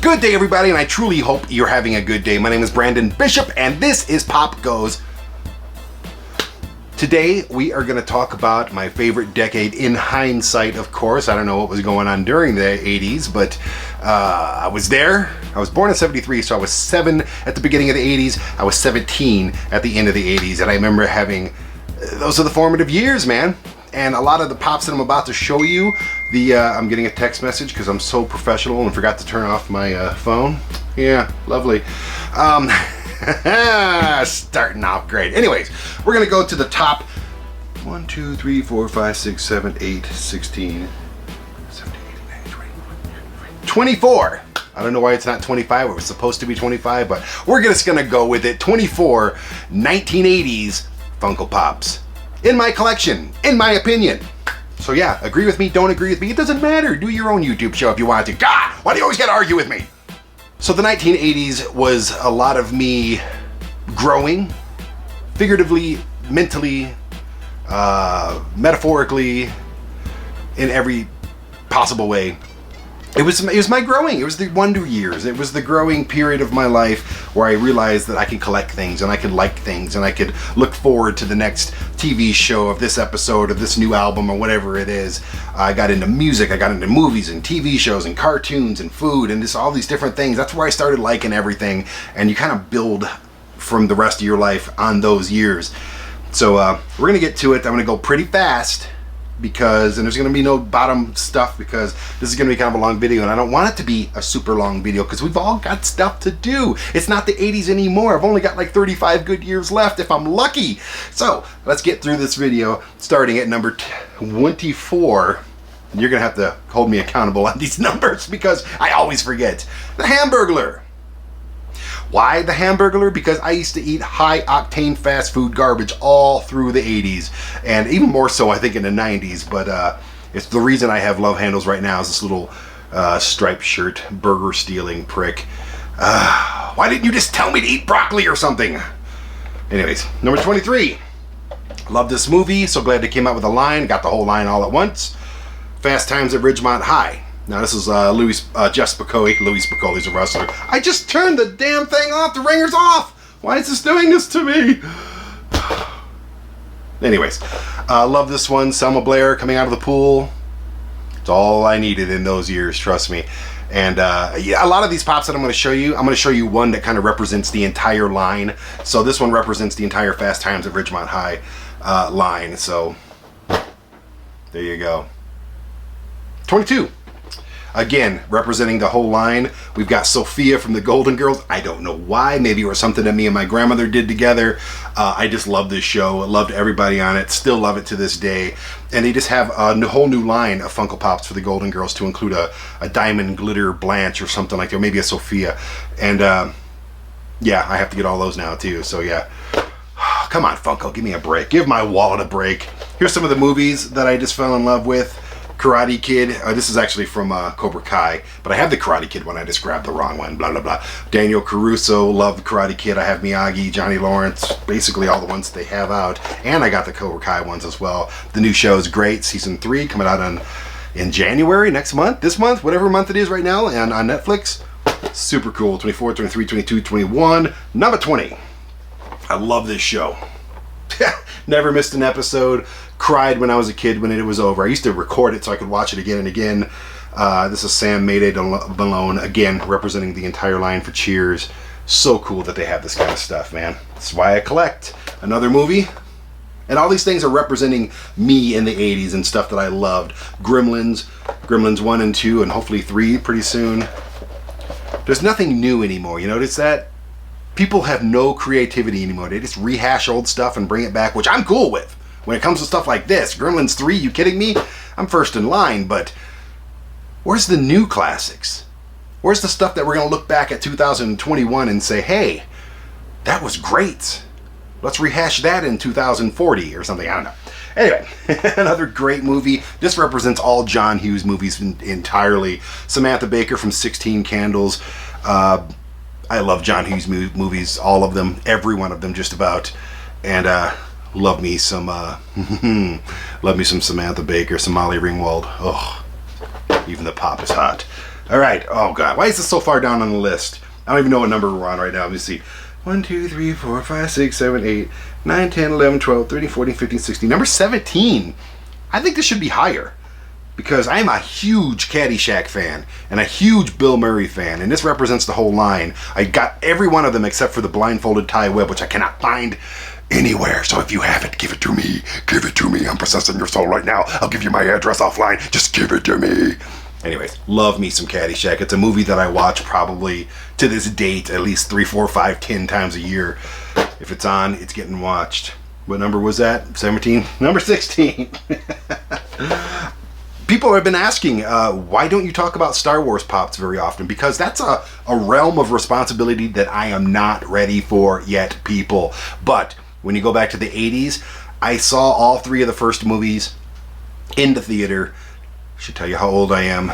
Good day, everybody, and I truly hope you're having a good day. My name is Brandon Bishop, and this is Pop Goes. Today, we are going to talk about my favorite decade in hindsight, of course. I don't know what was going on during the 80s, but I was there. I was born in 73, so I was 7 at the beginning of the 80s. I was 17 at the end of the 80s, and I remember having, those are the formative years, man. And a lot of the pops that I'm about to show you, I'm getting a text message because I'm so professional and forgot to turn off my phone. Yeah, lovely. Starting off great. Anyways, we're going to go to the top 1, 2, 3, 4, 5, 6, 7, 8, 16, 17, 18, 19, 20, 24. I don't know why it's not 25. It was supposed to be 25, but we're just going to go with it. 24 1980s Funko Pops. In my collection, in my opinion. So yeah, agree with me, don't agree with me, it doesn't matter. Do your own YouTube show if you want to. God, why do you always gotta argue with me? So the 1980s was a lot of me growing, figuratively, mentally, metaphorically, in every possible way. It was my growing. It was the wonder years. It was the growing period of my life where I realized that I can collect things and I could like things and I could look forward to the next TV show of this episode of this new album or whatever it is. I got into music. I got into movies and TV shows and cartoons and food and just all these different things. That's where I started liking everything, and you kind of build from the rest of your life on those years. So we're gonna get to it. I'm gonna go pretty fast, and there's going to be no bottom stuff because this is going to be kind of a long video, and I don't want it to be a super long video because we've all got stuff to do. It's not the 80s anymore. I've only got like 35 good years left if I'm lucky. So let's get through this video starting at number 24. And you're going to have to hold me accountable on these numbers because I always forget. The Hamburglar. Why the Hamburglar? Because I used to eat high-octane fast food garbage all through the 80s, and even more so, I think, in the 90s, but it's the reason I have love handles right now is this little striped shirt, burger-stealing prick. Why didn't you just tell me to eat broccoli or something? Anyways, number 23. Love this movie, so glad they came out with a line, got the whole line all at once. Fast Times at Ridgemont High. Now this is Jeff Spicoli. Louis Spicoli's a wrestler. I just turned the damn thing off. The ringer's off. Why is this doing this to me? Anyways, love this one. Selma Blair coming out of the pool. It's all I needed in those years, trust me. And yeah, a lot of these pops that I'm going to show you one that kind of represents the entire line. So this one represents the entire Fast Times at Ridgemont High line. So there you go. 22. Again, representing the whole line, we've got Sophia from the Golden Girls. I don't know why. Maybe it was something that me and my grandmother did together. I just love this show. I loved everybody on it. Still love it to this day. And they just have a whole new line of Funko Pops for the Golden Girls to include a diamond glitter Blanche or something like that, or maybe a Sophia. And yeah, I have to get all those now too. So yeah. Come on, Funko, give me a break. Give my wallet a break. Here's some of the movies that I just fell in love with. Karate Kid. This is actually from Cobra Kai, but I have the Karate Kid one. I just grabbed the wrong one. Blah, blah, blah. Daniel Caruso. Love the Karate Kid. I have Miyagi, Johnny Lawrence, basically all the ones they have out. And I got the Cobra Kai ones as well. The new show is great. Season 3 coming out in January, next month, this month, whatever month it is right now, and on Netflix. Super cool. 24, 23, 22, 21. Number 20. I love this show. Never missed an episode. Cried when I was a kid when it was over. I used to record it so I could watch it again and again. This is Sam Malone, again, representing the entire line for Cheers. So cool that they have this kind of stuff, man. That's why I collect. Another movie. And all these things are representing me in the 80s and stuff that I loved. Gremlins 1 and 2, and hopefully 3 pretty soon. There's nothing new anymore, you notice that? People have no creativity anymore. They just rehash old stuff and bring it back, which I'm cool with. When it comes to stuff like this, Gremlins 3, you kidding me? I'm first in line, but where's the new classics? Where's the stuff that we're going to look back at 2021 and say, hey, that was great. Let's rehash that in 2040 or something. I don't know. Anyway, another great movie. This represents all John Hughes movies entirely. Samantha Baker from 16 Candles. I love John Hughes movies, all of them, every one of them just about. And love me some Samantha Baker, some Molly Ringwald. Oh, even the pop is hot. All right. Oh God, why is this so far down on the list? I don't even know what number we're on right now. Let me see. 1, 2, 3, 4, 5, 6, 7, 8, 9, 10, 11, 12, 13, 14, 15, 16. Number 17. I think this should be higher because I am a huge Caddyshack fan and a huge Bill Murray fan, and this represents the whole line. I got every one of them except for the blindfolded Ty Webb, which I cannot find anywhere. So if you have it, give it to me. Give it to me. I'm possessing your soul right now. I'll give you my address offline. Just give it to me. Anyways, love me some Caddyshack. It's a movie that I watch probably to this date at least 3, 4, 5, 10 times a year. If it's on, it's getting watched. What number was that? 17? Number 16. People have been asking, why don't you talk about Star Wars Pops very often? Because that's a realm of responsibility that I am not ready for yet, people. But when you go back to the 80s, I saw all 3 of the first movies in the theater. Should tell you how old I am.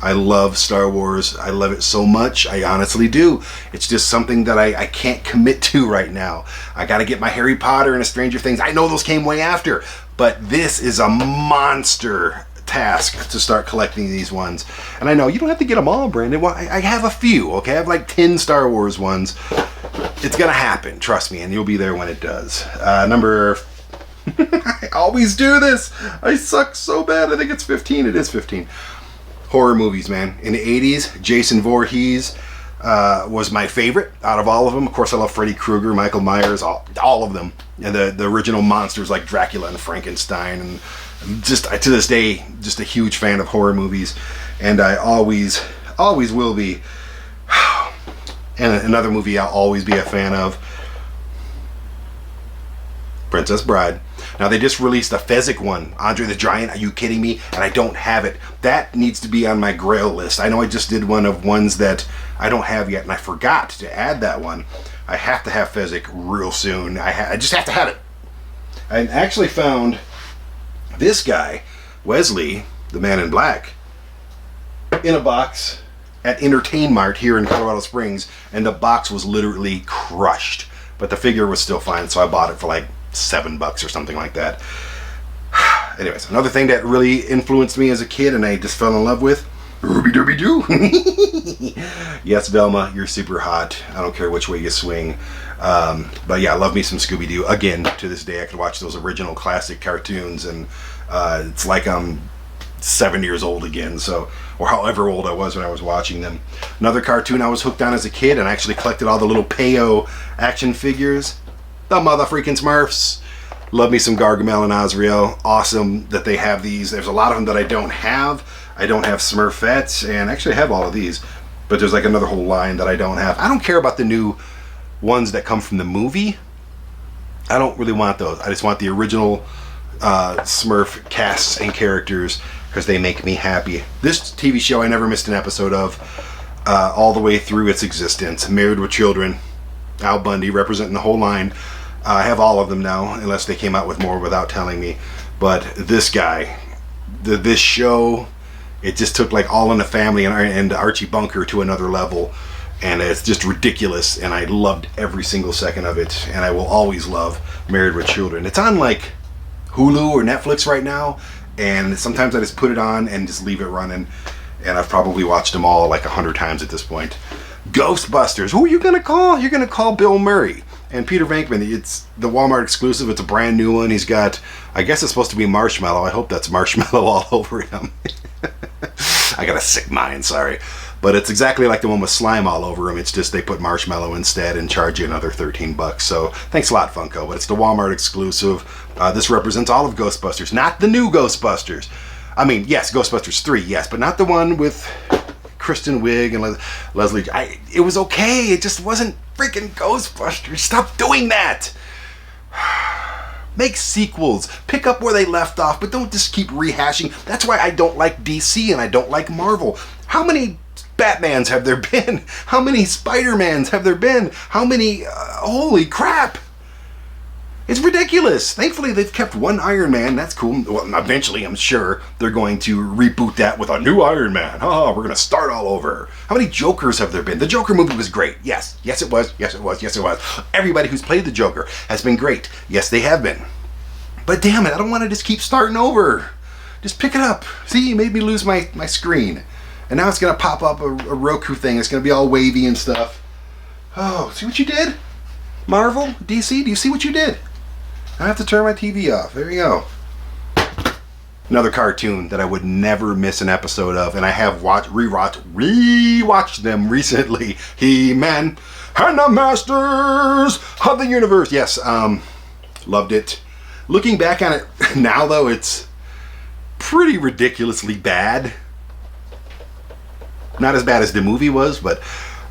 I love Star Wars. I love it so much. I honestly do. It's just something that I can't commit to right now. I got to get my Harry Potter and a Stranger Things. I know those came way after, but this is a monster task to start collecting these ones. And I know you don't have to get them all, Brandon. Well, I have a few, okay? I have like 10 Star Wars ones. It's going to happen, trust me, and you'll be there when it does. Number... I always do this. I suck so bad. I think it's 15. It is 15. Horror movies, man. In the 80s, Jason Voorhees was my favorite out of all of them. Of course, I love Freddy Krueger, Michael Myers, all of them. And the original monsters like Dracula and Frankenstein. And just to this day, just a huge fan of horror movies. And I always will be. And another movie I'll always be a fan of, Princess Bride. Now they just released a Fezzik one, Andre the Giant. Are you kidding me? And I don't have it. That needs to be on my Grail list. I know I just did one of ones that I don't have yet, and I forgot to add that one. I have to have Fezzik real soon. I just have to have it. I actually found this guy, Wesley, the Man in Black, in a box at Entertain Mart here in Colorado Springs, and the box was literally crushed. But the figure was still fine, so I bought it for like $7 or something like that. Anyways, another thing that really influenced me as a kid and I just fell in love with, Ruby Dooby Doo. Yes, Velma, you're super hot. I don't care which way you swing. But yeah, I love me some Scooby-Doo. Again, to this day, I could watch those original classic cartoons and it's like I'm 7 years old again, so, or however old I was when I was watching them. Another cartoon I was hooked on as a kid and I actually collected all the little Peyo action figures. The motherfreaking Smurfs. Love me some Gargamel and Azrael. Awesome that they have these. There's a lot of them that I don't have. I don't have Smurfettes, and actually I have all of these. But there's like another whole line that I don't have. I don't care about the new ones that come from the movie. I don't really want those. I just want the original Smurf casts and characters because they make me happy. This TV show I never missed an episode of all the way through its existence. Married with Children. Al Bundy representing the whole line. I have all of them now, unless they came out with more without telling me. But this guy, this show, it just took like All in the Family and Archie Bunker to another level. And it's just ridiculous. And I loved every single second of it. And I will always love Married with Children. It's on like Hulu or Netflix right now. And sometimes I just put it on and just leave it running. And I've probably watched them all like 100 times at this point. Ghostbusters. Who are you going to call? You're going to call Bill Murray. And Peter Venkman, it's the Walmart exclusive. It's a brand new one. He's got, I guess it's supposed to be marshmallow. I hope that's marshmallow all over him. I got a sick mind, sorry. But it's exactly like the one with slime all over him. It's just they put marshmallow instead and charge you another $13. So thanks a lot, Funko. But it's the Walmart exclusive. This represents all of Ghostbusters, not the new Ghostbusters. I mean, yes, Ghostbusters 3, yes, but not the one with Kristen Wiig and Leslie. It was okay. It just wasn't freaking Ghostbusters. Stop doing that. Make sequels. Pick up where they left off, but don't just keep rehashing. That's why I don't like DC and I don't like Marvel. How many Batmans have there been? How many Spider-Mans have there been? How many... holy crap. It's ridiculous. Thankfully, they've kept one Iron Man. That's cool. Well, eventually, I'm sure they're going to reboot that with a new Iron Man. Oh, we're going to start all over. How many Jokers have there been? The Joker movie was great. Yes. Yes, it was. Yes, it was. Yes, it was. Everybody who's played the Joker has been great. Yes, they have been. But damn it, I don't want to just keep starting over. Just pick it up. See, you made me lose my screen. And now it's going to pop up a Roku thing. It's going to be all wavy and stuff. Oh, see what you did? Marvel, DC, do you see what you did? I have to turn my TV off. There you go. Another cartoon that I would never miss an episode of, and I have rewatched them recently. He-Man and the Masters of the Universe. Yes, loved it. Looking back on it now, though, it's pretty ridiculously bad. Not as bad as the movie was, but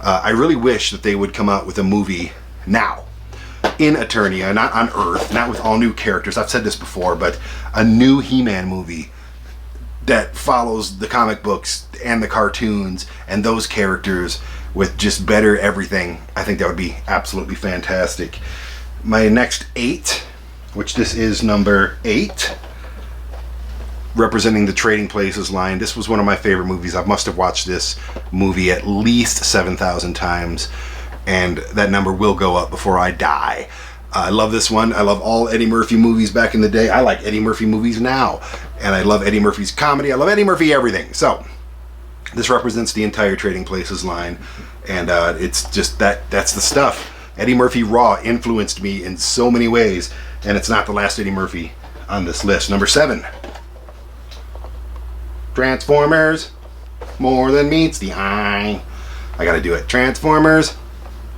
I really wish that they would come out with a movie now in Eternia, not on Earth, not with all new characters. I've said this before, but a new He-Man movie that follows the comic books and the cartoons and those characters with just better everything. I think that would be absolutely fantastic. My next 8, which this is number 8, representing the Trading Places line. This was one of my favorite movies. I must have watched this movie at least 7,000 times, and that number will go up before I die. I love this one. I love all Eddie Murphy movies back in the day. I like Eddie Murphy movies now, and I love Eddie Murphy's comedy. I love Eddie Murphy everything. So this represents the entire Trading Places line, and it's just that's the stuff. Eddie Murphy Raw influenced me in so many ways, and it's not the last Eddie Murphy on this list. Number 7. Transformers, more than meets the eye. I gotta do it. Transformers.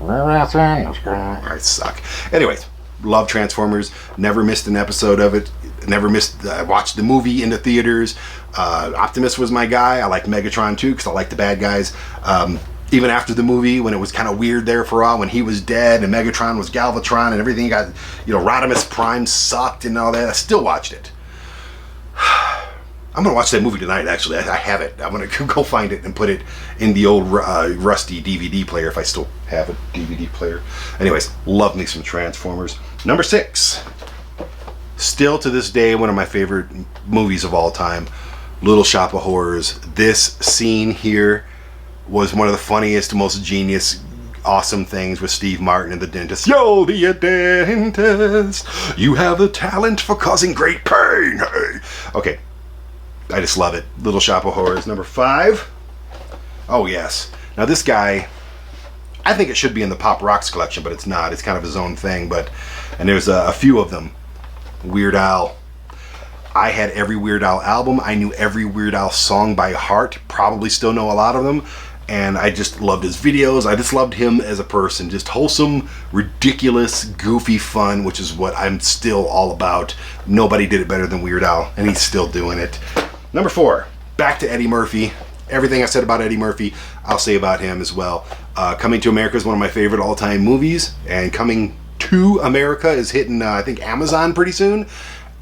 I suck. Anyways, love Transformers. Never missed an episode of it. Never missed. Watched the movie in the theaters. Optimus was my guy. I liked Megatron too because I like the bad guys. Even after the movie, when it was kind of weird there for a while, when he was dead and Megatron was Galvatron and everything got, Rodimus Prime sucked and all that, I still watched it. I'm going to watch that movie tonight, actually. I have it. I'm going to go find it and put it in the old rusty DVD player, if I still have a DVD player. Anyways, love me some Transformers. Number 6. Still to this day, one of my favorite movies of all time, Little Shop of Horrors. This scene here was one of the funniest, most genius, awesome things with Steve Martin and the dentist. Yo, the dentist, you have the talent for causing great pain. Hey. Okay. I just love it. Little Shop of Horrors. Number 5. Oh, yes. Now, this guy, I think it should be in the Pop Rocks collection, but it's not. It's kind of his own thing. And there's a few of them. Weird Al. I had every Weird Al album. I knew every Weird Al song by heart. Probably still know a lot of them. And I just loved his videos. I just loved him as a person. Just wholesome, ridiculous, goofy fun, which is what I'm still all about. Nobody did it better than Weird Al, and he's still doing it. Number 4, back to Eddie Murphy. Everything I said about Eddie Murphy, I'll say about him as well. Coming to America is one of my favorite all-time movies, and Coming to America is hitting, I think, Amazon pretty soon.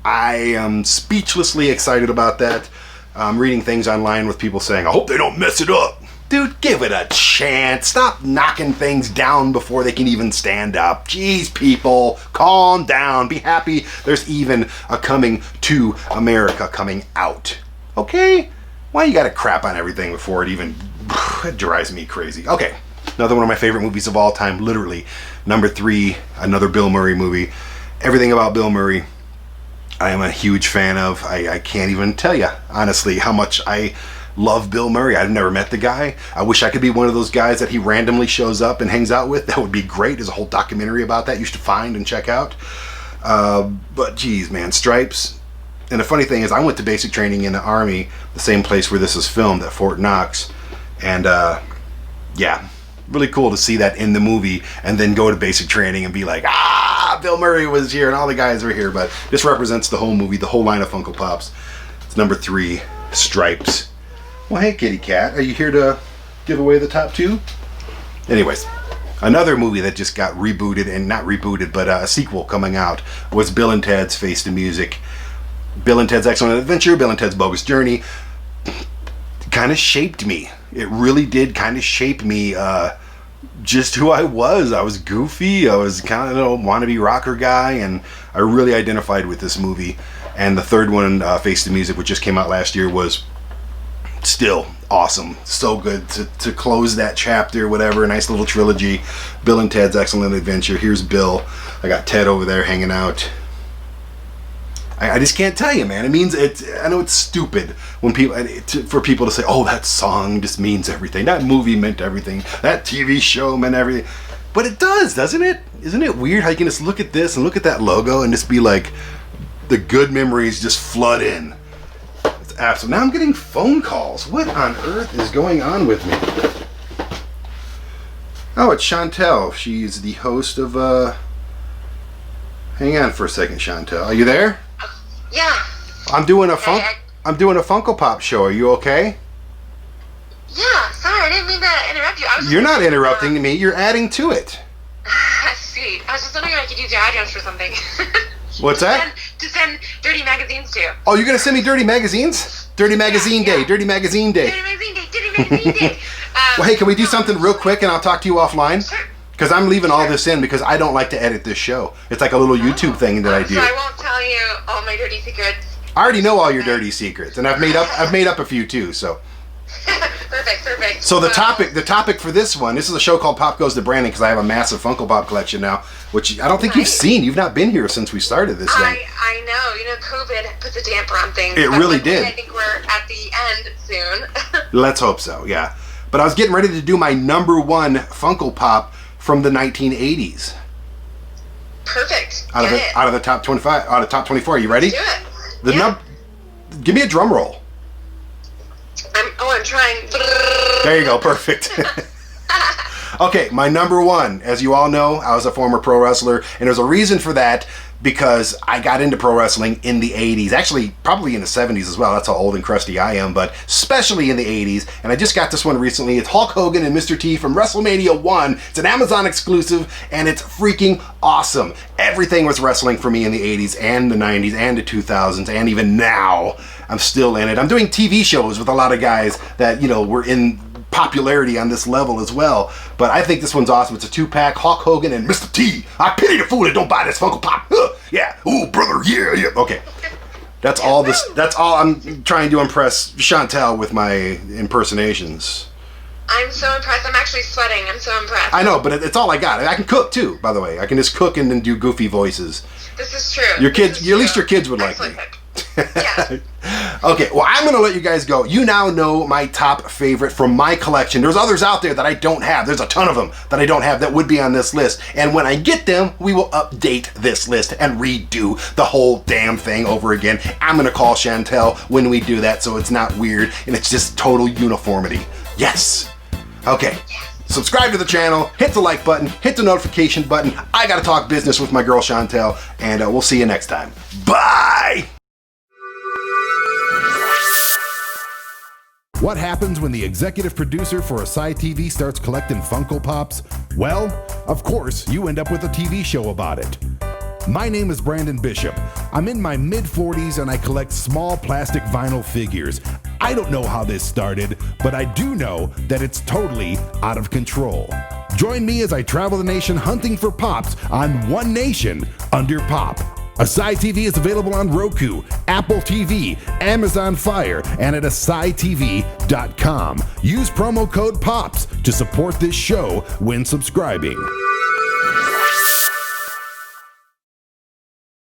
I am speechlessly excited about that. I'm reading things online with people saying, I hope they don't mess it up. Dude, give it a chance. Stop knocking things down before they can even stand up. Jeez, people, calm down. Be happy there's even a Coming to America coming out. Okay? Why you gotta crap on everything before it even... It drives me crazy. Okay, another one of my favorite movies of all time, literally. Number 3, another Bill Murray movie. Everything about Bill Murray, I am a huge fan of. I can't even tell you, honestly, how much I love Bill Murray. I've never met the guy. I wish I could be one of those guys that he randomly shows up and hangs out with. That would be great. There's a whole documentary about that you should find and check out. But geez, man, Stripes. And the funny thing is, I went to basic training in the Army, the same place where this is filmed, at Fort Knox. And yeah, really cool to see that in the movie and then go to basic training and be like, Bill Murray was here and all the guys were here. But this represents the whole movie, the whole line of Funko Pops. It's number 3, Stripes. Well, hey, kitty cat, are you here to give away the top 2? Anyways, another movie that just got rebooted, and not rebooted, but a sequel coming out, was Bill and Ted's Face the Music. Bill and Ted's Excellent Adventure, Bill and Ted's Bogus Journey, kind of shaped me. It really did kind of shape me, just who I was. I was goofy, I was kind of a wannabe rocker guy, and I really identified with this movie. And the third one, Face the Music, which just came out last year, was still awesome. So good to close that chapter, whatever. A nice little trilogy. Bill and Ted's Excellent Adventure. Here's Bill. I got Ted over there hanging out. I just can't tell you, man. It means I know it's stupid when for people to say, "Oh, that song just means everything. That movie meant everything. That TV show meant everything." But it does, doesn't it? Isn't it weird how you can just look at this and look at that logo and just be like, the good memories just flood in. It's absolute. Now I'm getting phone calls. What on earth is going on with me? Oh, it's Chantel. She's the host of. Hang on for a second, Chantel. Are you there? Yeah. I'm doing a Funko Pop show. Are you okay? Yeah. Sorry, I didn't mean to interrupt you. You're not interrupting me. You're adding to it. Sweet. I was just wondering if I could use your address for something. What's that? To send dirty magazines to. Oh, you're gonna send me dirty magazines? Dirty Magazine Day. Dirty Magazine Day. Dirty Magazine Day. Dirty Magazine Day. Well, hey, can we do something real quick and I'll talk to you offline? Sure. Because I'm leaving all this in because I don't like to edit this show. It's like a little YouTube thing that I do. So I won't tell you all my dirty secrets. I already know all your dirty secrets, and I've made up a few too. So. Perfect. So the topic for this one, this is a show called Pop Goes to Brandon because I have a massive Funko Pop collection now, which I don't think you've seen. You've not been here since we started this thing. I know. You know, COVID puts a damper on things. It really did. I think we're at the end soon. Let's hope so. Yeah. But I was getting ready to do my number one Funko Pop from the 1980s. Perfect. Out of the top 25, out of top 24. Are you ready? Let's do it. Give me a drum roll. I'm trying. There you go. Perfect. Okay, my number one. As you all know, I was a former pro wrestler, and there's a reason for that because I got into pro wrestling in the 80s. Actually, probably in the 70s as well. That's how old and crusty I am, but especially in the 80s. And I just got this one recently. It's Hulk Hogan and Mr. T from WrestleMania 1. It's an Amazon exclusive, and it's freaking awesome. Everything was wrestling for me in the 80s and the 90s and the 2000s, and even now, I'm still in it. I'm doing TV shows with a lot of guys that, you know, were in popularity on this level as well, but I think this one's awesome. It's a 2-pack, Hulk Hogan and Mr. T. I pity the fool that don't buy this Funko Pop. Yeah, ooh, brother, yeah. Okay, that's all. That's all. I'm trying to impress Chantel with my impersonations. I'm so impressed. I'm actually sweating. I'm so impressed. I know, but it's all I got. I can cook too, by the way. I can just cook and then do goofy voices. This is true. At least your kids would like me. Yeah. Okay, well, I'm going to let you guys go. You now know my top favorite from my collection. There's others out there that I don't have. There's a ton of them that I don't have that would be on this list. And when I get them, we will update this list and redo the whole damn thing over again. I'm going to call Chantel when we do that so it's not weird and it's just total uniformity. Yes. Okay. Subscribe to the channel, hit the like button, hit the notification button. I got to talk business with my girl Chantel, and we'll see you next time. Bye! What happens when the executive producer for Asai TV starts collecting Funko Pops? Well, of course, you end up with a TV show about it. My name is Brandon Bishop. I'm in my mid-40s and I collect small plastic vinyl figures. I don't know how this started, but I do know that it's totally out of control. Join me as I travel the nation hunting for Pops on One Nation Under Pop. Asai TV is available on Roku, Apple TV, Amazon Fire, and at AsaiTV.com. Use promo code POPS to support this show when subscribing.